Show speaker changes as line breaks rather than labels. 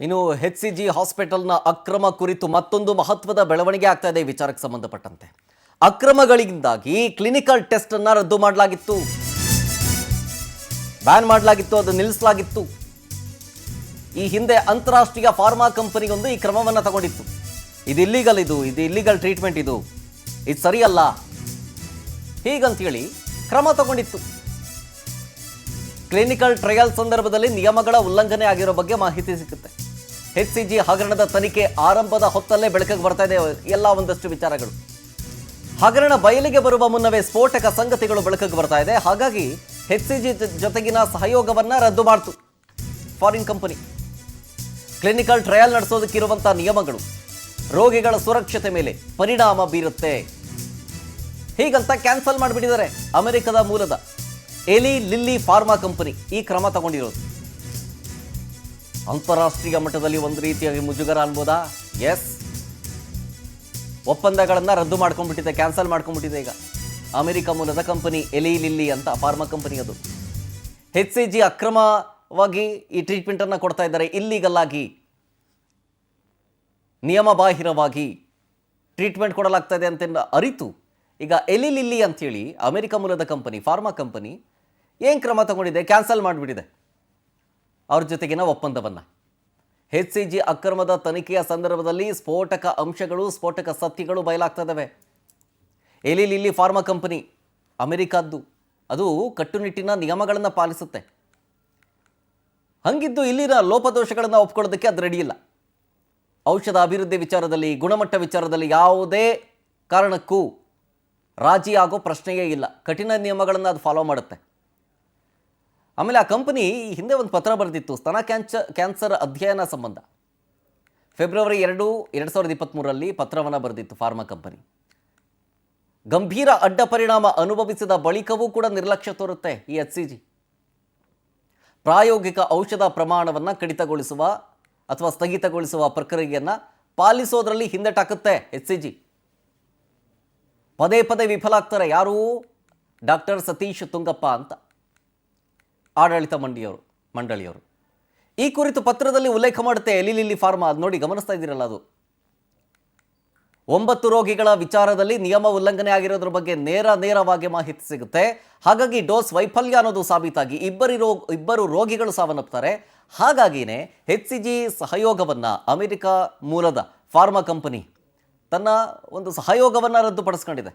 ಇನ್ನು HCG ಹಾಸ್ಪಿಟಲ್ನ ಅಕ್ರಮ ಕುರಿತು ಮತ್ತೊಂದು ಮಹತ್ವದ ಬೆಳವಣಿಗೆ ಆಗ್ತಾ ಇದೆ. ಈ ವಿಚಾರಕ್ಕೆ ಸಂಬಂಧಪಟ್ಟಂತೆ ಅಕ್ರಮಗಳಿಂದಾಗಿ ಕ್ಲಿನಿಕಲ್ ಟೆಸ್ಟ್ ಅನ್ನು ರದ್ದು ಮಾಡಲಾಗಿತ್ತು, ಬ್ಯಾನ್ ಮಾಡಲಾಗಿತ್ತು, ಅದು ನಿಲ್ಲಿಸಲಾಗಿತ್ತು. ಈ ಹಿಂದೆ ಅಂತಾರಾಷ್ಟ್ರೀಯ ಫಾರ್ಮಾ ಕಂಪನಿಗೊಂದು ಈ ಕ್ರಮವನ್ನು ತಗೊಂಡಿತ್ತು. ಇದು ಇಲ್ಲಿಗಲ್ ಟ್ರೀಟ್ಮೆಂಟ್, ಇದು ಸರಿಯಲ್ಲ ಹೀಗಂತೇಳಿ ಕ್ರಮ ತಗೊಂಡಿತ್ತು. ಕ್ಲಿನಿಕಲ್ ಟ್ರಯಲ್ ಸಂದರ್ಭದಲ್ಲಿ ನಿಯಮಗಳ ಉಲ್ಲಂಘನೆ ಆಗಿರೋ ಬಗ್ಗೆ ಮಾಹಿತಿ ಸಿಗುತ್ತೆ. HCG ಹಗರಣದ ತನಿಖೆ ಆರಂಭದ ಹೊತ್ತಲ್ಲೇ ಬೆಳಕಿಗೆ ಬರ್ತಾ ಇದೆ ಎಲ್ಲ ಒಂದಷ್ಟು ವಿಚಾರಗಳು. ಹಗರಣ ಬಯಲಿಗೆ ಬರುವ ಮುನ್ನವೇ ಸ್ಫೋಟಕ ಸಂಗತಿಗಳು ಬೆಳಕಿಗೆ ಬರ್ತಾ ಇದೆ. ಹಾಗಾಗಿ HCG ಜೊತೆಗಿನ ಸಹಯೋಗವನ್ನ ರದ್ದು ಮಾಡಿತು ಫಾರಿನ್ ಕಂಪನಿ. ಕ್ಲಿನಿಕಲ್ ಟ್ರಯಲ್ ನಡೆಸೋದಕ್ಕಿರುವಂತಹ ನಿಯಮಗಳು ರೋಗಿಗಳ ಸುರಕ್ಷತೆ ಮೇಲೆ ಪರಿಣಾಮ ಬೀರುತ್ತೆ ಹೀಗಂತ ಕ್ಯಾನ್ಸಲ್ ಮಾಡಿಬಿಟ್ಟಿದ್ದಾರೆ. ಅಮೆರಿಕದ ಮೂಲದ ಎಲಿ ಲಿಲ್ಲಿ ಫಾರ್ಮಾ ಕಂಪನಿ ಈ ಕ್ರಮ ತಗೊಂಡಿರೋದು. ಅಂತಾರಾಷ್ಟ್ರೀಯ ಮಟ್ಟದಲ್ಲಿ ಒಂದು ರೀತಿಯಾಗಿ ಮುಜುಗರ ಅನ್ಬೋದಾ? ಎಸ್, ಒಪ್ಪಂದಗಳನ್ನು ರದ್ದು ಮಾಡ್ಕೊಂಡ್ಬಿಟ್ಟಿದೆ, ಕ್ಯಾನ್ಸಲ್ ಮಾಡ್ಕೊಂಡ್ಬಿಟ್ಟಿದೆ. ಈಗ ಅಮೆರಿಕ ಮೂಲದ ಕಂಪನಿ ಎಲಿ ಲಿಲ್ಲಿ ಅಂತ ಫಾರ್ಮಾ ಕಂಪನಿ, ಅದು HCG ಅಕ್ರಮವಾಗಿ ಈ ಟ್ರೀಟ್ಮೆಂಟ್ ಅನ್ನು ಕೊಡ್ತಾ ಇದ್ದಾರೆ. ಇಲ್ಲಿಗಲ್ ಆಗಿ, ನಿಯಮ ಬಾಹಿರವಾಗಿ ಟ್ರೀಟ್ಮೆಂಟ್ ಕೊಡಲಾಗ್ತಾ ಇದೆ ಅಂತ ಅರಿತು ಈಗ ಎಲಿ ಲಿಲ್ಲಿ ಅಂಥೇಳಿ ಅಮೆರಿಕ ಮೂಲದ ಕಂಪನಿ, ಫಾರ್ಮಾ ಕಂಪನಿ ಏನು ಕ್ರಮ ತಗೊಂಡಿದೆ? ಕ್ಯಾನ್ಸಲ್ ಮಾಡಿಬಿಟ್ಟಿದೆ ಅವ್ರ ಜೊತೆಗಿನ ಒಪ್ಪಂದವನ್ನು. HCG ಅಕ್ರಮದ ತನಿಖೆಯ ಸಂದರ್ಭದಲ್ಲಿ ಸ್ಫೋಟಕ ಅಂಶಗಳು, ಸ್ಫೋಟಕ ಸತ್ಯಗಳು ಬಯಲಾಗ್ತಾ ಇದ್ದಾವೆ. ಎಲಿ ಲಿಲ್ಲಿ ಫಾರ್ಮಾ ಕಂಪನಿ ಅಮೆರಿಕದ್ದು, ಅದು ಕಟ್ಟುನಿಟ್ಟಿನ ನಿಯಮಗಳನ್ನು ಪಾಲಿಸುತ್ತೆ. ಹಂಗಿದ್ದು ಇಲ್ಲಿನ ಲೋಪದೋಷಗಳನ್ನು ಒಪ್ಕೊಳ್ಳೋದಕ್ಕೆ ಅದು ರೆಡಿ ಇಲ್ಲ. ಔಷಧ ಅಭಿವೃದ್ಧಿ ವಿಚಾರದಲ್ಲಿ, ಗುಣಮಟ್ಟ ವಿಚಾರದಲ್ಲಿ ಯಾವುದೇ ಕಾರಣಕ್ಕೂ ರಾಜಿ ಆಗೋ ಪ್ರಶ್ನೆಯೇ ಇಲ್ಲ. ಕಠಿಣ ನಿಯಮಗಳನ್ನು ಅದು ಫಾಲೋ ಮಾಡುತ್ತೆ. ಆಮೇಲೆ ಆ ಕಂಪನಿ ಹಿಂದೆ ಒಂದು ಪತ್ರ ಬರೆದಿತ್ತು ಸ್ತನ ಕ್ಯಾನ್ಸರ್ ಅಧ್ಯಯನ ಸಂಬಂಧ. ಫೆಬ್ರವರಿ 2, 2023 ಪತ್ರವನ್ನು ಬರೆದಿತ್ತು ಫಾರ್ಮಾ ಕಂಪನಿ. ಗಂಭೀರ ಅಡ್ಡ ಪರಿಣಾಮ ಅನುಭವಿಸಿದ ಬಳಿಕವೂ ಕೂಡ ನಿರ್ಲಕ್ಷ್ಯ ತೋರುತ್ತೆ ಈ HCG. ಪ್ರಾಯೋಗಿಕ ಔಷಧ ಪ್ರಮಾಣವನ್ನು ಕಡಿತಗೊಳಿಸುವ ಅಥವಾ ಸ್ಥಗಿತಗೊಳಿಸುವ ಪ್ರಕ್ರಿಯೆಯನ್ನು ಪಾಲಿಸೋದ್ರಲ್ಲಿ ಹಿಂದೆಟಾಕುತ್ತೆ HCG. ಪದೇ ಪದೇ ವಿಫಲ ಆಗ್ತಾರೆ. ಯಾರು? ಡಾಕ್ಟರ್ ಸತೀಶ್ ತುಂಗಪ್ಪ ಅಂತ ಆಡಳಿತ ಮಂಡಳಿಯವರು ಈ ಕುರಿತು ಪತ್ರದಲ್ಲಿ ಉಲ್ಲೇಖ ಮಾಡುತ್ತೆ ಎಲಿ ಲಿಲ್ಲಿ ಫಾರ್ಮಾ. ಅದು ನೋಡಿ, ಗಮನಿಸ್ತಾ ಇದ್ದೀರಲ್ಲ, ಅದು 9 ರೋಗಿಗಳ ವಿಚಾರದಲ್ಲಿ ನಿಯಮ ಉಲ್ಲಂಘನೆ ಆಗಿರೋದ್ರ ಬಗ್ಗೆ ನೇರವಾಗಿ ಮಾಹಿತಿ ಸಿಗುತ್ತೆ. ಹಾಗಾಗಿ ಡೋಸ್ ವೈಫಲ್ಯ ಅನ್ನೋದು ಸಾಬೀತಾಗಿ ಇಬ್ಬರು ರೋಗಿಗಳು ಸಾವನ್ನಪ್ತಾರೆ. ಹಾಗಾಗಿನೇ HCG ಸಹಯೋಗವನ್ನು ಅಮೆರಿಕ ಮೂಲದ ಫಾರ್ಮಾ ಕಂಪನಿ ತನ್ನ ಒಂದು ಸಹಯೋಗವನ್ನು ರದ್ದುಪಡಿಸ್ಕೊಂಡಿದೆ.